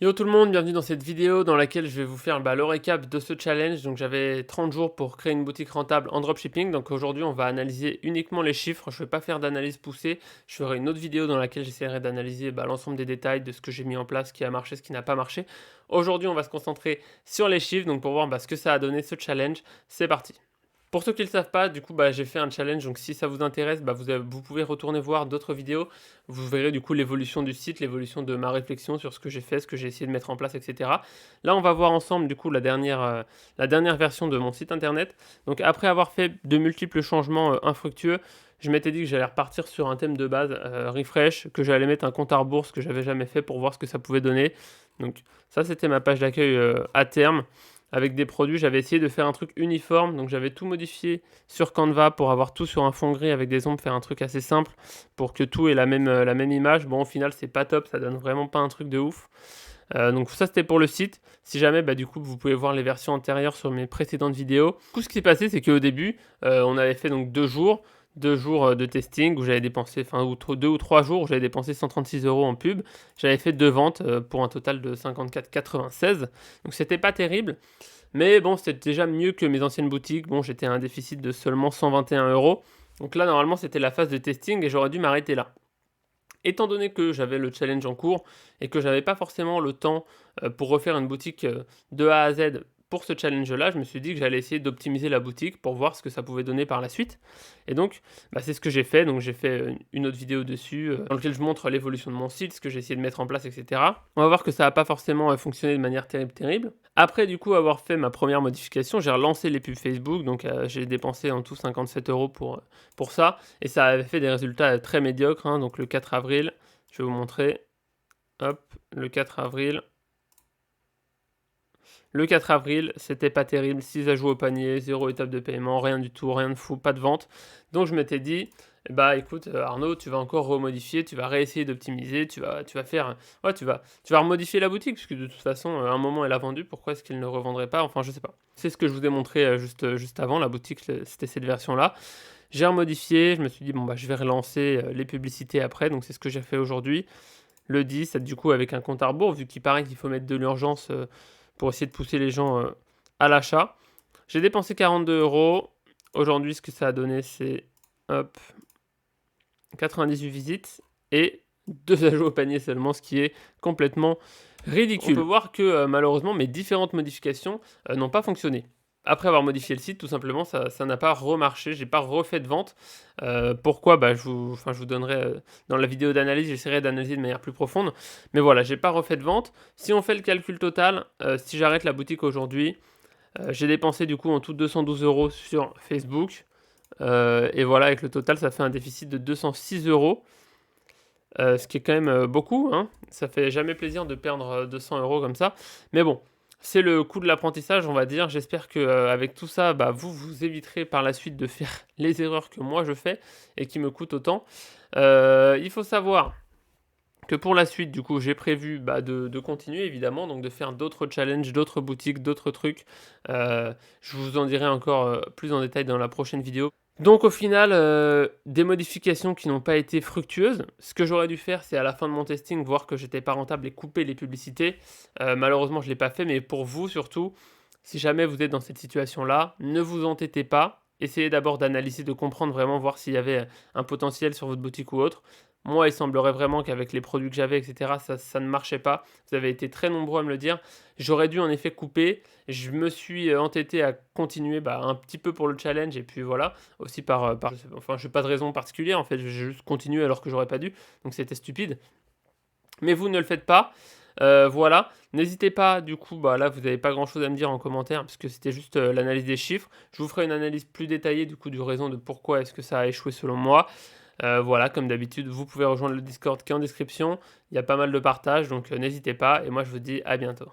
Yo tout le monde, bienvenue dans cette vidéo dans laquelle je vais vous faire le récap de ce challenge. Donc j'avais 30 jours pour créer une boutique rentable en dropshipping. Donc aujourd'hui on va analyser uniquement les chiffres. Je ne vais pas faire d'analyse poussée. Je ferai une autre vidéo dans laquelle j'essaierai d'analyser l'ensemble des détails de ce que j'ai mis en place, ce qui a marché, ce qui n'a pas marché. Aujourd'hui on va se concentrer sur les chiffres donc pour voir ce que ça a donné ce challenge. C'est parti. Pour ceux qui ne le savent pas, du coup, j'ai fait un challenge. Donc, si ça vous intéresse, vous pouvez retourner voir d'autres vidéos. Vous verrez du coup l'évolution du site, l'évolution de ma réflexion sur ce que j'ai fait, ce que j'ai essayé de mettre en place, etc. Là, on va voir ensemble du coup la dernière version de mon site internet. Donc, après avoir fait de multiples changements infructueux, je m'étais dit que j'allais repartir sur un thème de base, refresh, que j'allais mettre un compte à rebours, ce que j'avais jamais fait pour voir ce que ça pouvait donner. Donc, ça, c'était ma page d'accueil à terme avec des produits. J'avais essayé de faire un truc uniforme, donc j'avais tout modifié sur Canva pour avoir tout sur un fond gris avec des ombres, faire un truc assez simple pour que tout ait la même image. Bon, au final, c'est pas top, ça donne vraiment pas un truc de ouf. Donc ça c'était pour le site. Si jamais du coup vous pouvez voir les versions antérieures sur mes précédentes vidéos. Du coup ce qui s'est passé c'est qu'au début on avait fait donc 2 jours de testing où j'avais dépensé, 2 ou 3 jours où j'avais dépensé 136 € en pub. J'avais fait 2 ventes pour un total de 54,96. Donc c'était pas terrible. Mais bon, c'était déjà mieux que mes anciennes boutiques. Bon, j'étais à un déficit de seulement 121 €. Donc là, normalement, c'était la phase de testing et j'aurais dû m'arrêter là. Étant donné que j'avais le challenge en cours et que j'avais pas forcément le temps pour refaire une boutique de A à Z pour ce challenge-là, je me suis dit que j'allais essayer d'optimiser la boutique pour voir ce que ça pouvait donner par la suite. Et donc, c'est ce que j'ai fait. Donc, j'ai fait une autre vidéo dessus dans laquelle je montre l'évolution de mon site, ce que j'ai essayé de mettre en place, etc. On va voir que ça n'a pas forcément fonctionné de manière terrible. Après, du coup, avoir fait ma première modification, j'ai relancé les pubs Facebook. Donc, j'ai dépensé en tout 57 € pour ça. Et ça avait fait des résultats très médiocres. Donc, le 4 avril, je vais vous montrer. Hop, le 4 avril. Le 4 avril, c'était pas terrible, 6 ajouts au panier, 0 étape de paiement, rien du tout, rien de fou, pas de vente. Donc je m'étais dit, écoute Arnaud, tu vas encore remodifier, tu vas réessayer d'optimiser, tu vas faire, ouais, tu vas remodifier la boutique, puisque de toute façon, à un moment elle a vendu, pourquoi est-ce qu'il ne revendrait pas? Enfin, je sais pas. C'est ce que je vous ai montré juste avant, la boutique, c'était cette version-là. J'ai remodifié, je me suis dit, je vais relancer les publicités après, donc c'est ce que j'ai fait aujourd'hui. Le 10, du coup, avec un compte à rebours, vu qu'il paraît qu'il faut mettre de l'urgence pour essayer de pousser les gens à l'achat. J'ai dépensé 42 €. Aujourd'hui, ce que ça a donné, c'est 98 visites et 2 ajouts au panier seulement, ce qui est complètement ridicule. On peut voir que malheureusement, mes différentes modifications n'ont pas fonctionné. Après avoir modifié le site, tout simplement, ça n'a pas remarché. J'ai pas refait de vente. Pourquoi? Je vous donnerai dans la vidéo d'analyse, j'essaierai d'analyser de manière plus profonde. Mais voilà, j'ai pas refait de vente. Si on fait le calcul total, si j'arrête la boutique aujourd'hui, j'ai dépensé du coup en tout 212 € sur Facebook. Et voilà, avec le total, ça fait un déficit de 206 €. Ce qui est quand même beaucoup, hein. Ça fait jamais plaisir de perdre 200 € comme ça. Mais bon, c'est le coût de l'apprentissage, on va dire. J'espère que avec tout ça, vous éviterez par la suite de faire les erreurs que moi je fais et qui me coûtent autant. Il faut savoir que pour la suite, du coup, j'ai prévu de continuer évidemment, donc de faire d'autres challenges, d'autres boutiques, d'autres trucs. Je vous en dirai encore plus en détail dans la prochaine vidéo. Donc au final, des modifications qui n'ont pas été fructueuses. Ce que j'aurais dû faire, c'est à la fin de mon testing, voir que j'étais pas rentable et couper les publicités. Malheureusement, je ne l'ai pas fait, mais pour vous surtout, si jamais vous êtes dans cette situation-là, ne vous entêtez pas. Essayez d'abord d'analyser, de comprendre vraiment, voir s'il y avait un potentiel sur votre boutique ou autre. Moi, il semblerait vraiment qu'avec les produits que j'avais, etc., ça ne marchait pas. Vous avez été très nombreux à me le dire. J'aurais dû en effet couper. Je me suis entêté à continuer un petit peu pour le challenge. Et puis voilà, aussi je n'ai pas de raison particulière. En fait, j'ai juste continué alors que j'aurais pas dû. Donc c'était stupide. Mais vous ne le faites pas. Voilà, n'hésitez pas, du coup, là vous n'avez pas grand chose à me dire en commentaire, parce que c'était juste l'analyse des chiffres. Je vous ferai une analyse plus détaillée du coup du raison de pourquoi est-ce que ça a échoué selon moi. Voilà, comme d'habitude, vous pouvez rejoindre le Discord qui est en description, il y a pas mal de partage, donc n'hésitez pas, et moi je vous dis à bientôt.